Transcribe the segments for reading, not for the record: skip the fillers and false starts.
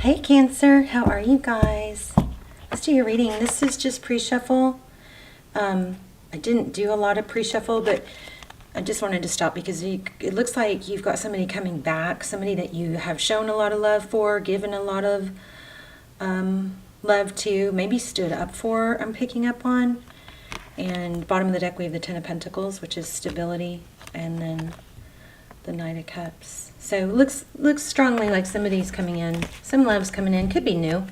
Hey Cancer, how are you guys? Let's do your reading. This is just pre-shuffle. I didn't do a lot of pre-shuffle, but I just wanted to stop because it looks like you've got somebody coming back, somebody that you have shown a lot of love for, given a lot of love to, maybe stood up for, I'm picking up on. And bottom of the deck we have the Ten of Pentacles, which is stability, and then the Knight of Cups. So looks strongly like somebody's coming in. Some love's coming in. Could be new.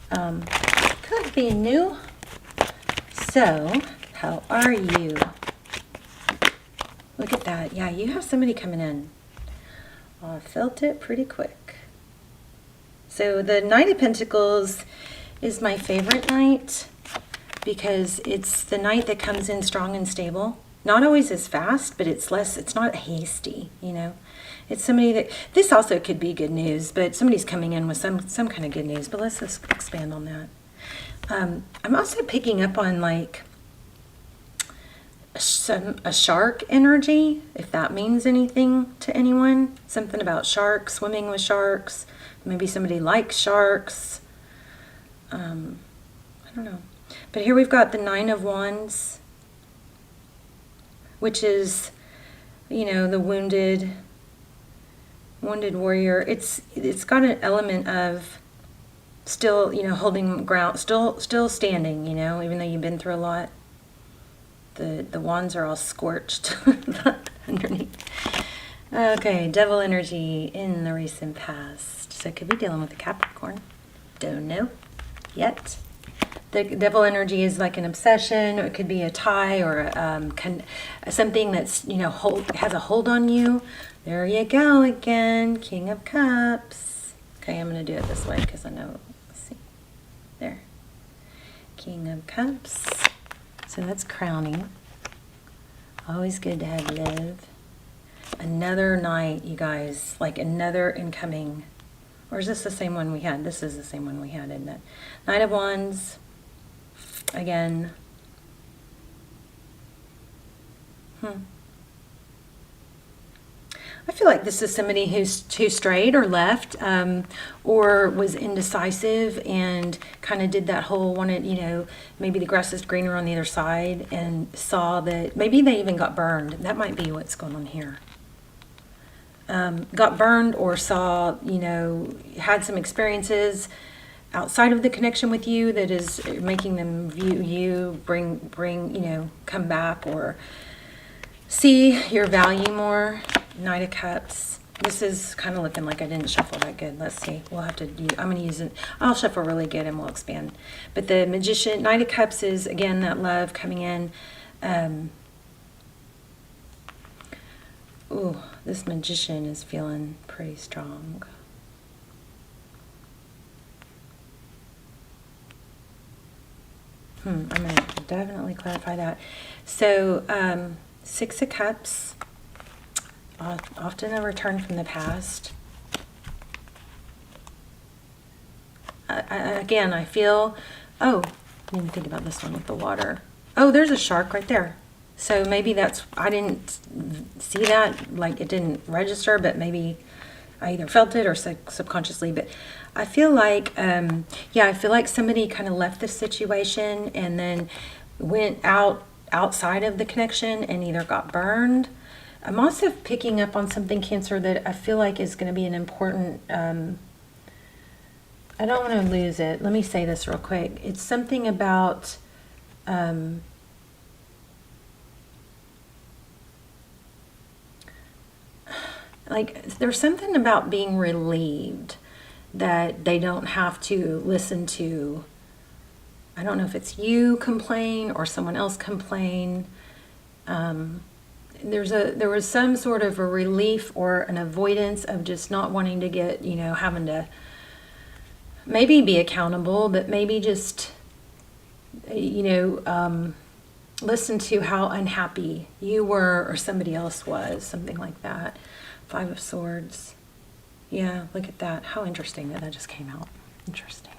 Could be new. So, how are you? Look at that. Yeah, you have somebody coming in. Oh, I felt it pretty quick. So the Knight of Pentacles is my favorite knight because it's the knight that comes in strong and stable. Not always as fast, but it's not hasty, you know. It's somebody that, this also could be good news, but somebody's coming in with some kind of good news, but let's just expand on that. I'm also picking up on like a shark energy, if that means anything to anyone. Something about sharks, swimming with sharks. Maybe somebody likes sharks. I don't know. But here we've got the Nine of Wands, which is, you know, the wounded warrior. It's got an element of still, you know, holding ground, still standing, you know, even though you've been through a lot. The wands are all scorched underneath. Okay, devil energy in the recent past. So could be dealing with a Capricorn. Don't know yet. The devil energy is like an obsession, or it could be a tie, or something that's, you know, has a hold on you. There you go again, King of Cups. Okay, I'm going to do it this way because I know. Let's see. There. King of Cups. So that's crowning. Always good to have love. Another night, you guys, like another incoming. Or is this the same one we had? This is the same one we had, isn't it? Knight of Wands. Again. I feel like this is somebody who strayed or left, or was indecisive and kind of did that whole wanted, you know, maybe the grass is greener on the other side, and saw that maybe they even got burned. That might be what's going on here. Got burned, or saw, you know, had some experiences outside of the connection with you that is making them view you, bring, you know, come back or see your value more. Knight of Cups. This is kind of looking like I didn't shuffle that good. Let's see. We'll have to use, I'm going to use it. I'll shuffle really good and we'll expand. But the Magician, Knight of Cups is, again, that love coming in. Ooh, this Magician is feeling pretty strong. I'm going to definitely clarify that. So, Six of Cups. Often a return from the past. Again, I feel, oh, I didn't think about this one with the water. Oh, there's a shark right there. So maybe that's, I didn't see that, like it didn't register, but maybe I either felt it or subconsciously. But I feel like, yeah, I feel like somebody kind of left this situation and then went outside of the connection and either got burned. I'm also picking up on something, Cancer, that I feel like is going to be an important, I don't want to lose it. Let me say this real quick. It's something about, like, there's something about being relieved that they don't have to listen to, I don't know if it's you complain or someone else complain. There was some sort of a relief or an avoidance of just not wanting to get, you know, having to maybe be accountable, but maybe just, you know, listen to how unhappy you were or somebody else was, something like that. Five of Swords. Yeah, look at that. How interesting that just came out. Interesting.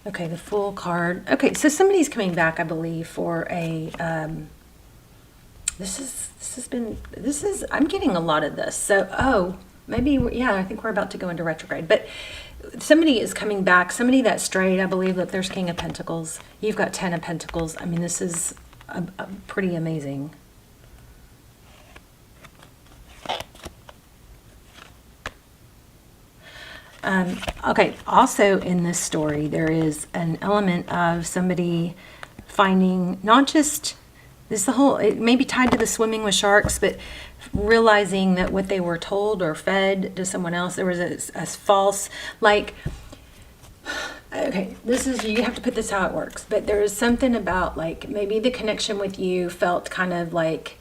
Okay, the Fool card. Okay, so somebody's coming back, I believe, for a I'm getting a lot of this. So, maybe, yeah, I think we're about to go into retrograde. But somebody is coming back, somebody that's straight. I believe that there's King of Pentacles. You've got 10 of Pentacles. I mean, this is a pretty amazing. Okay, also in this story, there is an element of somebody finding not just this, the whole, it may be tied to the swimming with sharks, but realizing that what they were told or fed to someone else, there was a false, like, okay, this is, you have to put this how it works, but there is something about, like, maybe the connection with you felt kind of like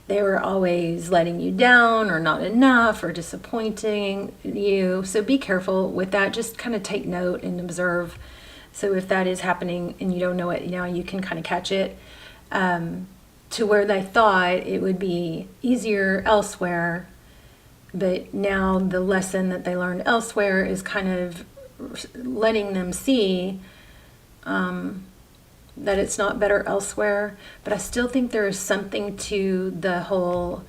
they were always letting you down or not enough or disappointing you. So be careful with that. Just kind of take note and observe. So if that is happening and you don't know it now, you can kind of catch it, to where they thought it would be easier elsewhere. But now the lesson that they learned elsewhere is kind of letting them see that it's not better elsewhere. But I still think there is something to the whole,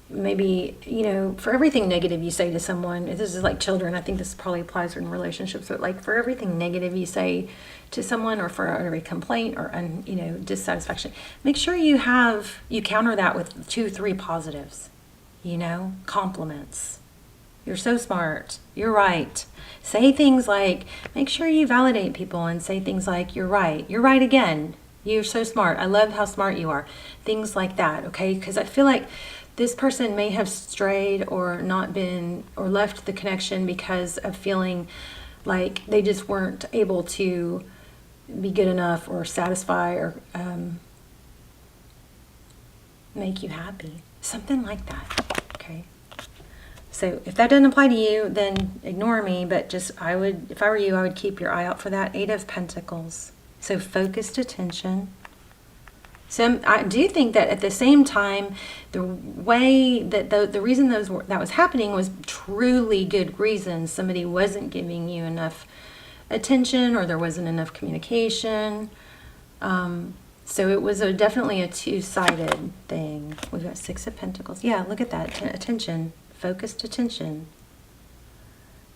maybe, you know, for everything negative you say to someone, this is like children, I think this probably applies in relationships, but like for everything negative you say to someone, or for every complaint or you know, dissatisfaction, make sure you counter that with 2-3 positives, you know, compliments. You're so smart. You're right. Say things like, make sure you validate people and say things like, you're right. You're right again. You're so smart. I love how smart you are. Things like that, okay? Because I feel like this person may have strayed or not been, or left the connection because of feeling like they just weren't able to be good enough or satisfy or make you happy. Something like that, okay? So if that doesn't apply to you, then ignore me, but just, I would, if I were you, I would keep your eye out for that. 8 of Pentacles. So focused attention. So I do think that at the same time, the way that the reason that was happening was truly good reasons. Somebody wasn't giving you enough attention, or there wasn't enough communication. So it was definitely a two-sided thing. We've got 6 of Pentacles. Yeah, look at that. Attention. Focused attention.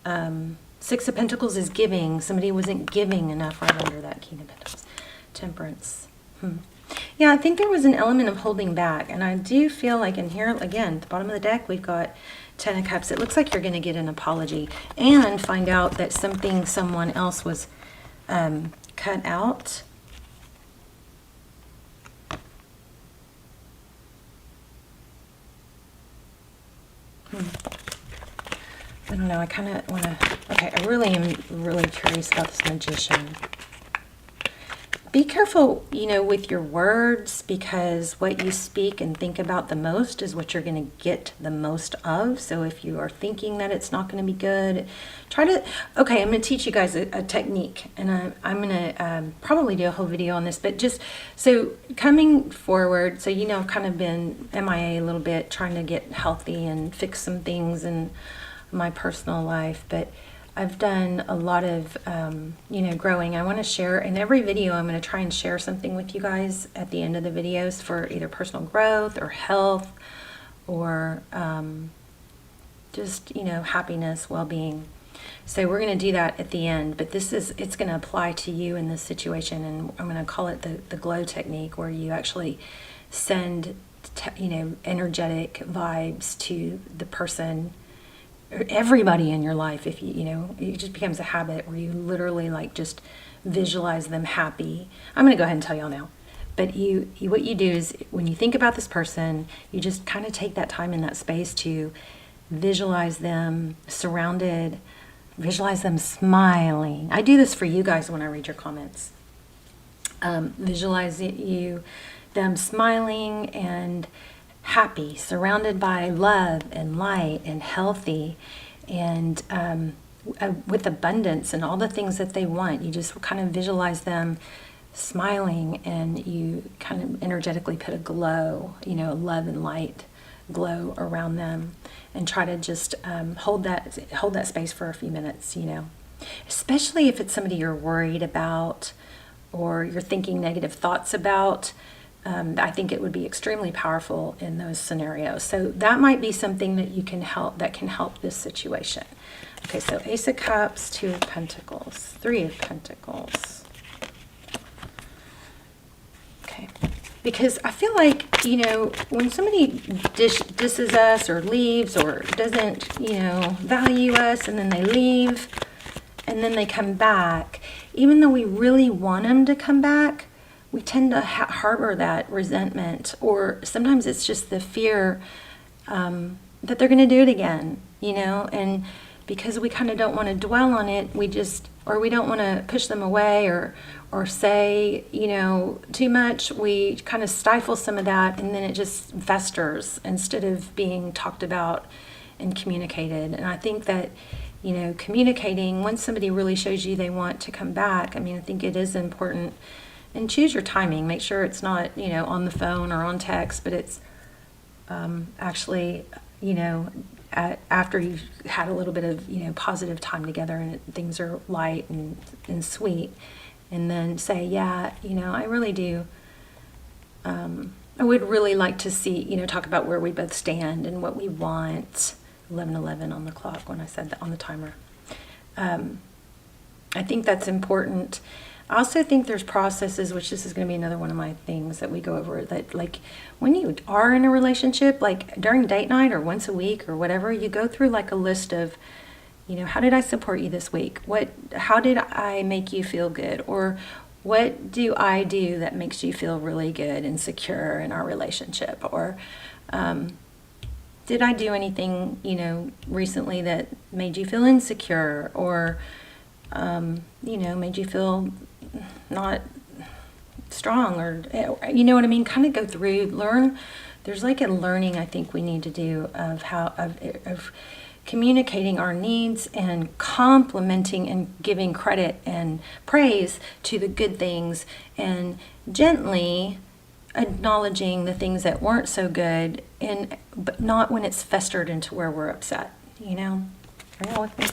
6 of Pentacles is giving. Somebody wasn't giving enough right under that King of Pentacles. Temperance. Yeah, I think there was an element of holding back. And I do feel like in here, again, at the bottom of the deck, we've got 10 of Cups. It looks like you're going to get an apology and find out that someone else was cut out. I don't know, I kind of want to, okay, I really am really curious about this Magician. Be careful, you know, with your words, because what you speak and think about the most is what you're going to get the most of. So if you are thinking that it's not going to be good, try to, okay, I'm going to teach you guys a technique, and I'm going to probably do a whole video on this, but just, so coming forward, so you know, I've kind of been MIA a little bit, trying to get healthy and fix some things in my personal life, but I've done a lot of, you know, growing. I want to share in every video. I'm going to try and share something with you guys at the end of the videos for either personal growth or health or just, you know, happiness, well-being. So we're going to do that at the end, but it's going to apply to you in this situation, and I'm going to call it the glow technique, where you actually send, you know, energetic vibes to the person, everybody in your life. If you know, it just becomes a habit where you literally like just visualize them happy. I'm going to go ahead and tell y'all now, but what you do is, when you think about this person, you just kind of take that time in that space to visualize them surrounded, visualize them smiling. I do this for you guys when I read your comments. Visualize them smiling and happy, surrounded by love and light and healthy, and with abundance and all the things that they want. You just kind of visualize them smiling, and you kind of energetically put a glow, you know, love and light glow around them, and try to just hold that space for a few minutes, you know, especially if it's somebody you're worried about or you're thinking negative thoughts about. I think it would be extremely powerful in those scenarios. So that might be something that you can help, that can help this situation. Okay, so Ace of Cups, Two of Pentacles, Three of Pentacles. Okay, because I feel like, you know, when somebody disses us or leaves or doesn't, you know, value us, and then they leave and then they come back, even though we really want them to come back, we tend to harbor that resentment, or sometimes it's just the fear that they're going to do it again, you know, and because we kind of don't want to dwell on it, we just, or we don't want to push them away or say, you know, too much, we kind of stifle some of that, and then it just festers instead of being talked about and communicated. And I think that, you know, communicating, once somebody really shows you they want to come back, I mean, I think it is important. And choose your timing. Make sure it's not, you know, on the phone or on text, but it's actually, you know, after you've had a little bit of, you know, positive time together, and things are light and sweet. And then say, yeah, you know, I really do. I would really like to see, you know, talk about where we both stand and what we want. 11:11 on the clock when I said that, on the timer. I think that's important. I also think there's processes, which this is going to be another one of my things that we go over, that like when you are in a relationship, like during date night or once a week or whatever, you go through like a list of, you know, how did I support you this week? How did I make you feel good? Or what do I do that makes you feel really good and secure in our relationship? Or did I do anything, you know, recently that made you feel insecure, or you know, made you feel not strong, or, you know what I mean? Kind of go through, learn. There's like a learning I think we need to do of how, of communicating our needs and complimenting and giving credit and praise to the good things, and gently acknowledging the things that weren't so good, but not when it's festered into where we're upset, you know? Are y'all with me?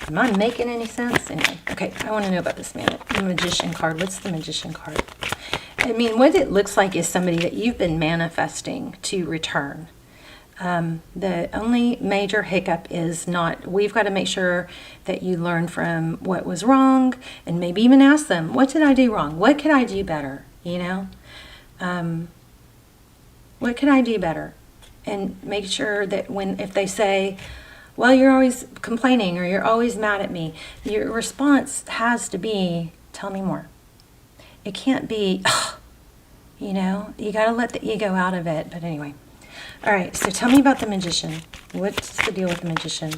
Am I making any sense? Anyway, okay, I want to know about this the Magician card. What's the Magician card? I mean, what it looks like is somebody that you've been manifesting to return. The only major hiccup is we've got to make sure that you learn from what was wrong, and maybe even ask them, what did I do wrong? What could I do better? You know? What could I do better? And make sure that if they say, well, you're always complaining, or you're always mad at me, your response has to be, tell me more. It can't be, ugh, you know, you got to let the ego out of it. But anyway. All right, so tell me about the Magician. What's the deal with the Magician?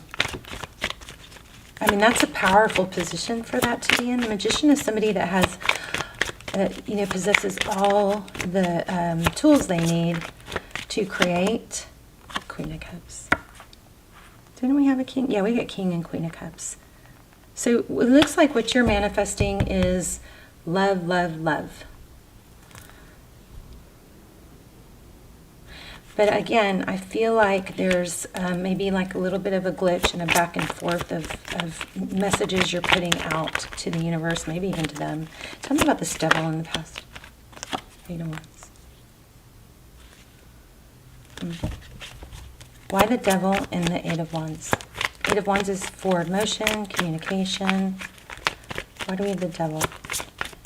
I mean, that's a powerful position for that to be in. The Magician is somebody that has, you know, possesses all the tools they need to create. Queen of Cups. Didn't we have a King? Yeah, we got King and Queen of Cups. So it looks like what you're manifesting is love, love, love. But again, I feel like there's maybe like a little bit of a glitch and a back and forth of messages you're putting out to the universe, maybe even to them. Tell me about this Devil in the past. Eight of Wands. Why the Devil and the Eight of Wands? Eight of Wands is forward motion, communication. Why do we have the Devil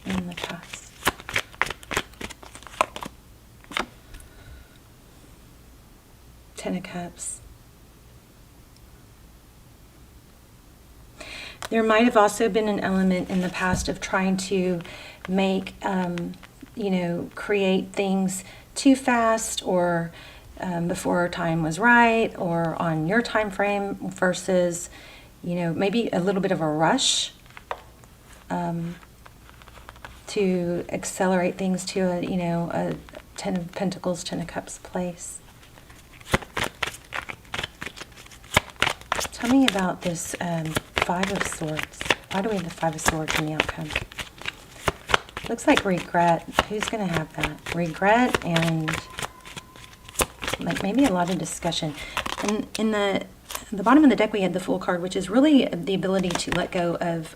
in the past? Ten of Cups. There might have also been an element in the past of trying to make, you know, create things too fast, or before our time was right, or on your time frame, versus, you know, maybe a little bit of a rush to accelerate things to a, you know, a Ten of Pentacles, Ten of Cups place. Tell me about this Five of Swords. Why do we have the Five of Swords in the outcome? Looks like regret. Who's going to have that? Regret and like maybe a lot of discussion. And in the bottom of the deck we had the Fool card, which is really the ability to let go of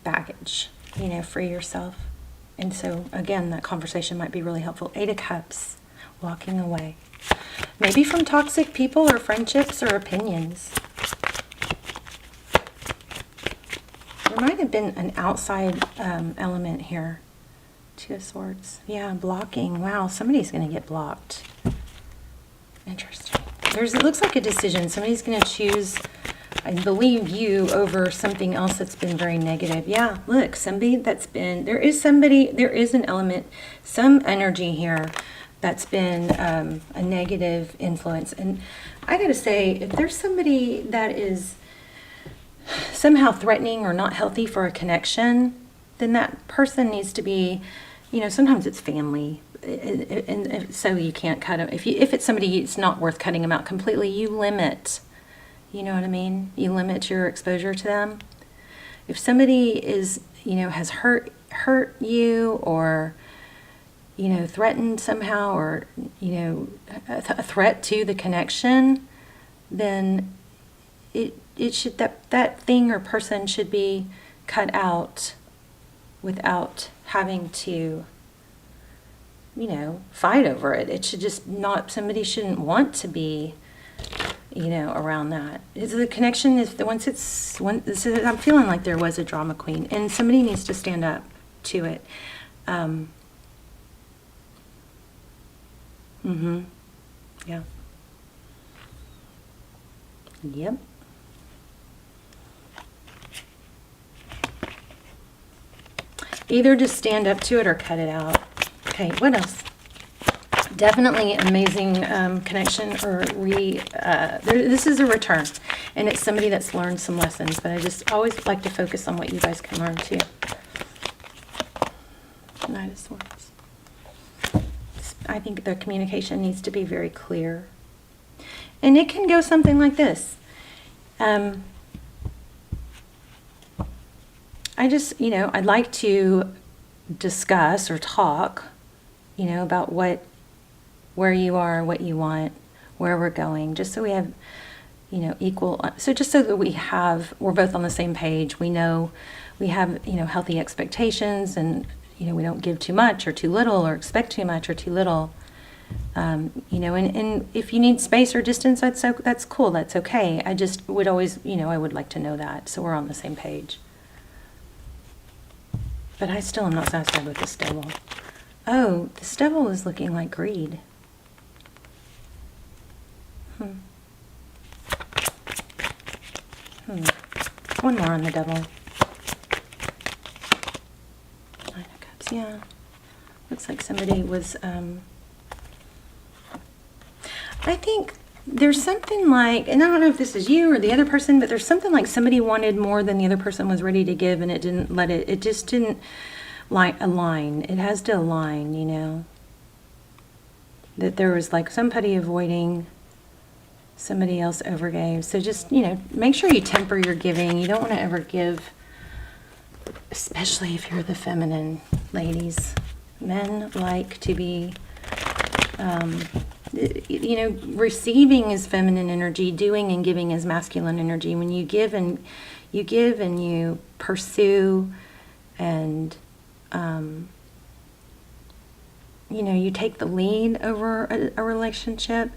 baggage. You know, free yourself. And so, again, that conversation might be really helpful. 8 of Cups, walking away. Maybe from toxic people or friendships or opinions. There might have been an outside element here. 2 of Swords. Yeah, blocking. Wow, somebody's going to get blocked. Interesting. It looks like a decision. Somebody's going to choose, I believe, you over something else that's been very negative. Yeah, look, there is an element, some energy here that's been a negative influence. And I got to say, if there's somebody that is somehow threatening or not healthy for a connection, then that person needs to be, sometimes it's family. And so you can't cut them. If it's somebody, it's not worth cutting them out completely. You limit, you know what I mean? You limit your exposure to them. If somebody is, has hurt you or, threatened somehow or, a threat to the connection, then it should, that thing or person should be cut out without having to, fight over it. It should just not, somebody shouldn't want to be, around that. The connection is, I'm feeling like there was a drama queen, and somebody needs to stand up to it. Yeah. Yep. Either just stand up to it or cut it out. Okay, what else? Definitely amazing connection or this is a return. And it's somebody that's learned some lessons, but I just always like to focus on what you guys can learn too. Knight of Swords. I think the communication needs to be very clear. And it can go something like this. I just, I'd like to discuss or talk, about where you are, what you want, where we're going, just so we have, equal, so just so that we're both on the same page. We know we have, healthy expectations, and, we don't give too much or too little or expect too much or too little. And if you need space or distance, that's cool. That's okay. I just would always, I would like to know that, so we're on the same page. But I still am not satisfied with this devil. Oh, this devil is looking like greed. One more on the devil. 9 of Cups, yeah. Looks like somebody was, I think there's something like, and I don't know if this is you or the other person, but there's something like somebody wanted more than the other person was ready to give, and it just didn't align. It has to align, that there was like somebody avoiding, somebody else overgave. So just, make sure you temper your giving. You don't want to ever give, especially if you're the feminine, ladies. Men like to be, receiving is feminine energy, doing and giving is masculine energy. When you give and you pursue and, you take the lead over a relationship,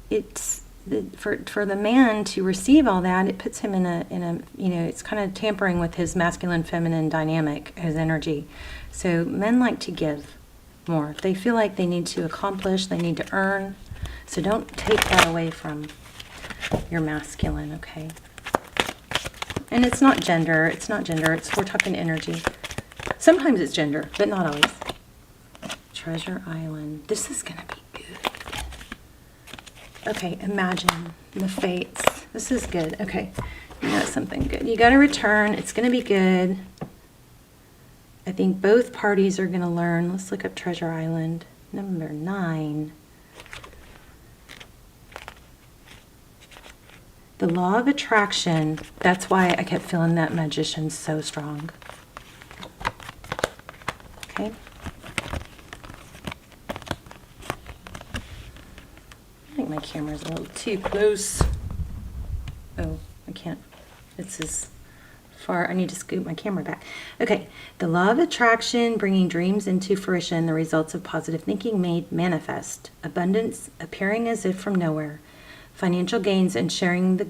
it's for the man to receive all that, it puts him in a it's kind of tampering with his masculine feminine dynamic, his energy. So men like to give more. They feel like they need to accomplish, they need to earn. So don't take that away from your masculine, okay? And it's not gender, we're talking energy. Sometimes it's gender, but not always. Treasure Island. This is gonna be good. Okay, imagine the fates. This is good. Okay, you got something good. You got to return. It's going to be good. I think both parties are going to learn. Let's look up Treasure Island. Number 9. The law of attraction. That's why I kept feeling that Magician so strong. Okay. I think my camera's a little too close. Oh, I can't. This is I need to scoot my camera back. Okay, the law of attraction, bringing dreams into fruition, the results of positive thinking made manifest, abundance appearing as if from nowhere, financial gains and sharing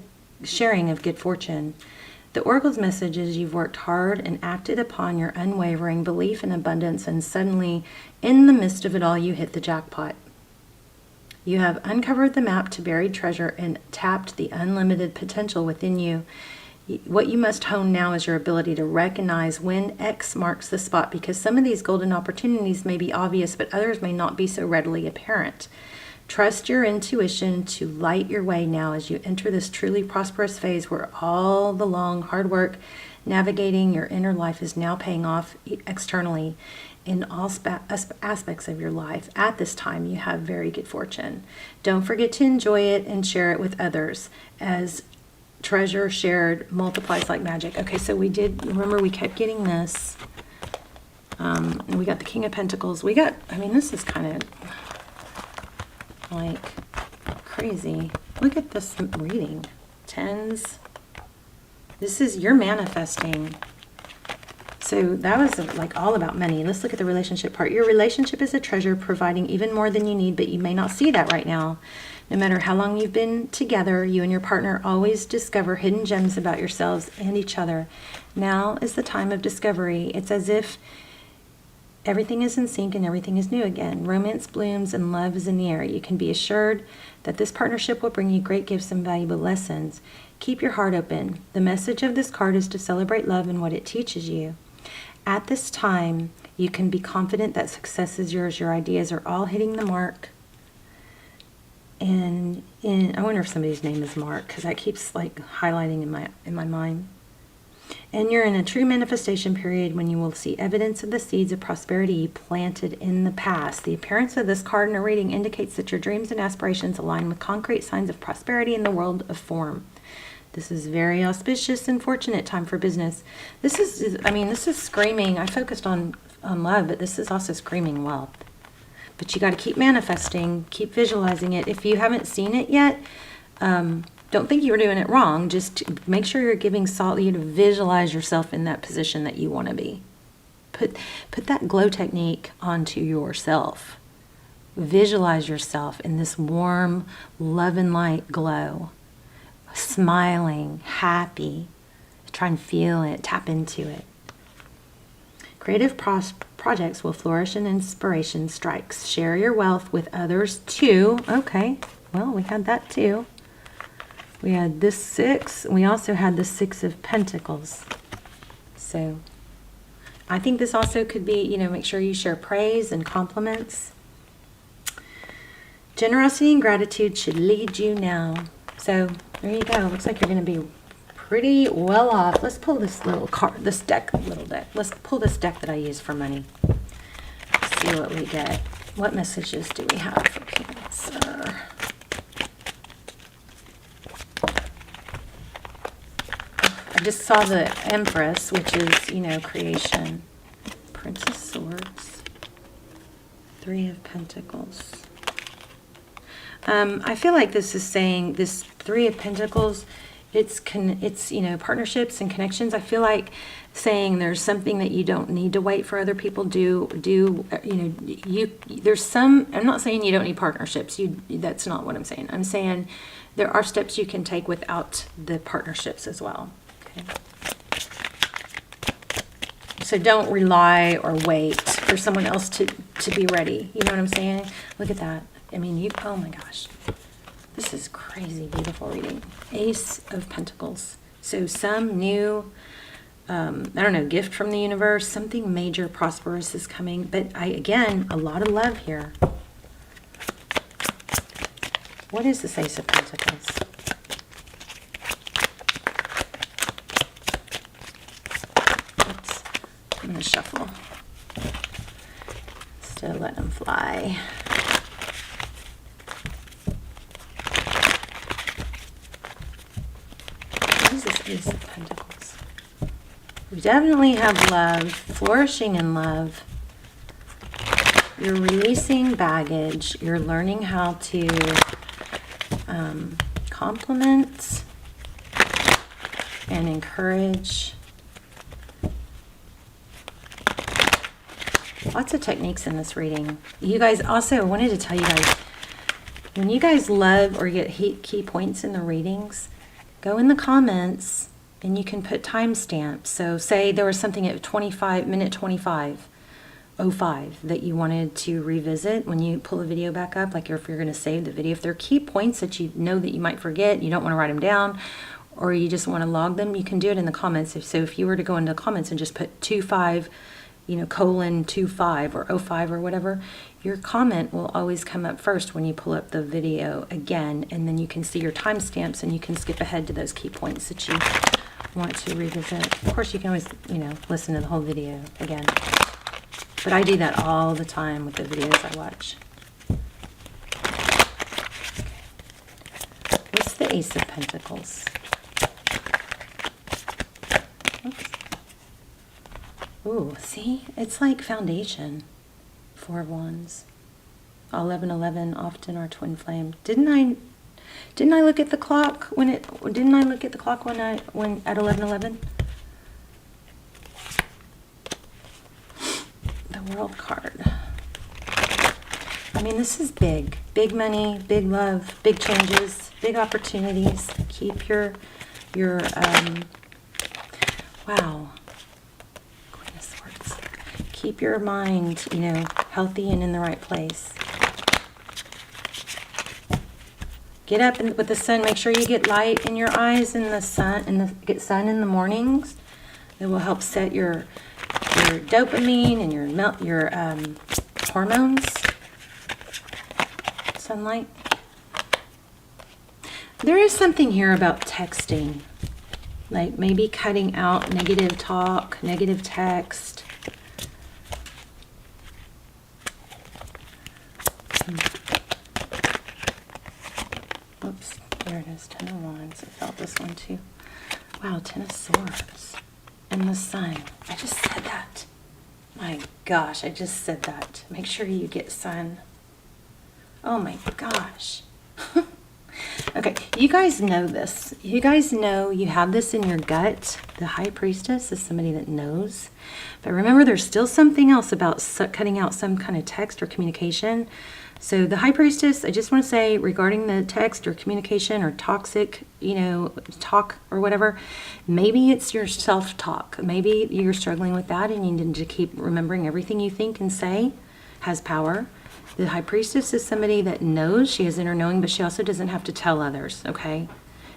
of good fortune. The oracle's message is you've worked hard and acted upon your unwavering belief in abundance, and suddenly, in the midst of it all, you hit the jackpot. You have uncovered the map to buried treasure and tapped the unlimited potential within you. What you must hone now is your ability to recognize when X marks the spot, because some of these golden opportunities may be obvious, but others may not be so readily apparent. Trust your intuition to light your way now as you enter this truly prosperous phase where all the long, hard work navigating your inner life is now paying off externally in all aspects of your life. At this time, you have very good fortune. Don't forget to enjoy it and share it with others, as treasure shared multiplies like magic. Okay, so we kept getting this. And we got the King of Pentacles. This is kind of like crazy. Look at this reading. Tens. This is, you're manifesting. So that was like all about money. Let's look at the relationship part. Your relationship is a treasure, providing even more than you need, but you may not see that right now. No matter how long you've been together, you and your partner always discover hidden gems about yourselves and each other. Now is the time of discovery. It's as if everything is in sync and everything is new again. Romance blooms and love is in the air. You can be assured that this partnership will bring you great gifts and valuable lessons. Keep your heart open. The message of this card is to celebrate love and what it teaches you. At this time, you can be confident that success is yours. Your ideas are all hitting the mark. And I wonder if somebody's name is Mark, because that keeps like highlighting in my mind. And you're in a true manifestation period when you will see evidence of the seeds of prosperity you planted in the past. The appearance of this card in a reading indicates that your dreams and aspirations align with concrete signs of prosperity in the world of form. This is very auspicious and fortunate time for business. This is screaming. I focused on love, but this is also screaming wealth. But you got to keep manifesting, keep visualizing it. If you haven't seen it yet, don't think you're doing it wrong. Just make sure you're giving you to visualize yourself in that position that you want to be. Put that glow technique onto yourself. Visualize yourself in this warm, love and light glow. Smiling, happy. Try and feel it, tap into it. Creative projects will flourish and inspiration strikes. Share your wealth with others too. Okay, well, we had that too. We had this 6. We also had the 6 of Pentacles. So I think this also could be, make sure you share praise and compliments. Generosity and gratitude should lead you now. So there you go. Looks like you're going to be pretty well off. Let's pull this little deck. Let's pull this deck that I use for money. See what we get. What messages do we have for Cancer? I just saw the Empress, which is, creation. Prince of Swords. 3 of Pentacles. I feel like this is saying, this 3 of Pentacles, it's partnerships and connections. I feel like saying there's something that you don't need to wait for other people there's some, I'm not saying you don't need partnerships. That's not what I'm saying. I'm saying there are steps you can take without the partnerships as well. Okay. So don't rely or wait for someone else to be ready. You know what I'm saying? Look at that. Oh my gosh. This is crazy beautiful reading. Ace of Pentacles. So some new, gift from the universe, something major prosperous is coming. But again, a lot of love here. What is this Ace of Pentacles? I'm going to shuffle. Instead of letting them fly. Ace of Pentacles. We definitely have love, flourishing in love. You're releasing baggage. You're learning how to compliment and encourage Lots of techniques in this reading. You guys, also, I wanted to tell you guys, when you guys love or get key points in the readings, go in the comments and you can put timestamps. So say there was something at minute 25:05 that you wanted to revisit when you pull the video back up, like if you're going to save the video. If there are key points that you know that you might forget, you don't want to write them down, or you just want to log them, you can do it in the comments. So if you were to go into the comments and just put 25, colon 25 or 05 or whatever, your comment will always come up first when you pull up the video again, and then you can see your timestamps and you can skip ahead to those key points that you want to revisit. Of course, you can always, listen to the whole video again. But I do that all the time with the videos I watch. Okay. What's the Ace of Pentacles? Oops. Ooh, see? It's like foundation. 4 of Wands. 11:11 often are twin flame. Didn't I look at the clock when at 11:11? The World card. I mean, this is big. Big money, big love, big changes, big opportunities. Keep your wow. Queen of Swords. Keep your mind, healthy and in the right place. Get up with the sun. Make sure you get light in your eyes and the sun, get sun in the mornings. It will help set your dopamine and your hormones. Sunlight. There is something here about texting, like maybe cutting out negative talk, negative text. Oops, there it is, 10 of Wands. I felt this one too. Wow, 10 of Swords. And the sun. I just said that. My gosh, I just said that. Make sure you get sun. Oh my gosh. Okay, you guys know this. You guys know you have this in your gut. The High Priestess is somebody that knows. But remember, there's still something else about cutting out some kind of text or communication. So the High Priestess, I just want to say, regarding the text or communication or toxic, talk or whatever, maybe it's your self-talk. Maybe you're struggling with that and you need to keep remembering everything you think and say has power. The High Priestess is somebody that knows, she has inner knowing, but she also doesn't have to tell others, okay?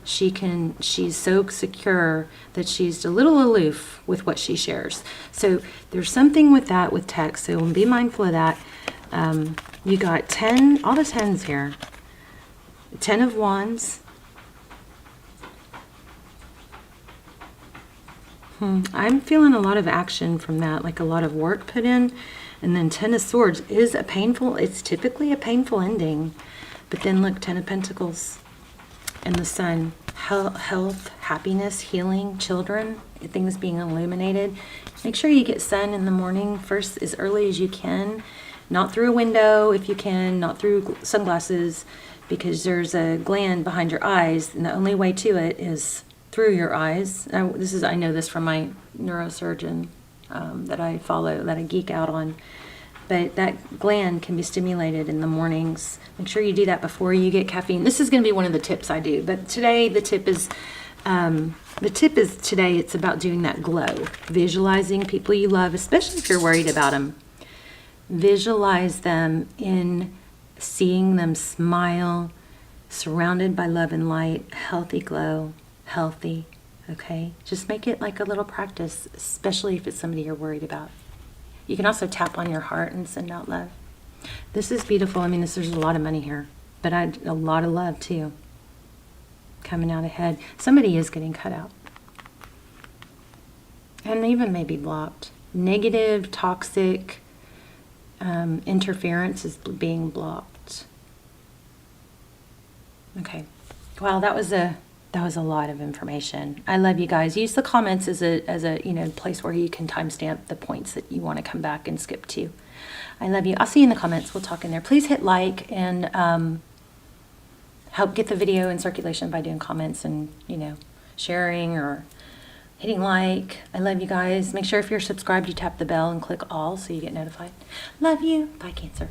She's so secure that she's a little aloof with what she shares. So there's something with that with text, so be mindful of that. You got 10, all the 10s here. 10 of Wands. I'm feeling a lot of action from that, like a lot of work put in. And then 10 of Swords is it's typically a painful ending. But then look, 10 of Pentacles and the Sun. Health, happiness, healing, children, things being illuminated. Make sure you get sun in the morning first as early as you can. Not through a window if you can, not through sunglasses, because there's a gland behind your eyes, and the only way to it is through your eyes. I know this from my neurosurgeon that I follow, that I geek out on. But that gland can be stimulated in the mornings. Make sure you do that before you get caffeine. This is going to be one of the tips I do. But today the tip is it's about doing that glow, visualizing people you love, especially if you're worried about them. Visualize them in seeing them smile, surrounded by love and light, healthy glow, healthy, okay? Just make it like a little practice, especially if it's somebody you're worried about. You can also tap on your heart and send out love. This is beautiful. I mean, there's a lot of money here, but a lot of love too, coming out ahead. Somebody is getting cut out. And even maybe blocked. Negative, toxic, interference is being blocked. Okay. Wow, that was a lot of information. I love you guys. Use the comments as a place where you can timestamp the points that you want to come back and skip to. I love you. I'll see you in the comments. We'll talk in there. Please hit like and help get the video in circulation by doing comments and sharing or hitting like. I love you guys. Make sure if you're subscribed, you tap the bell and click all so you get notified. Love you. Bye, Cancer.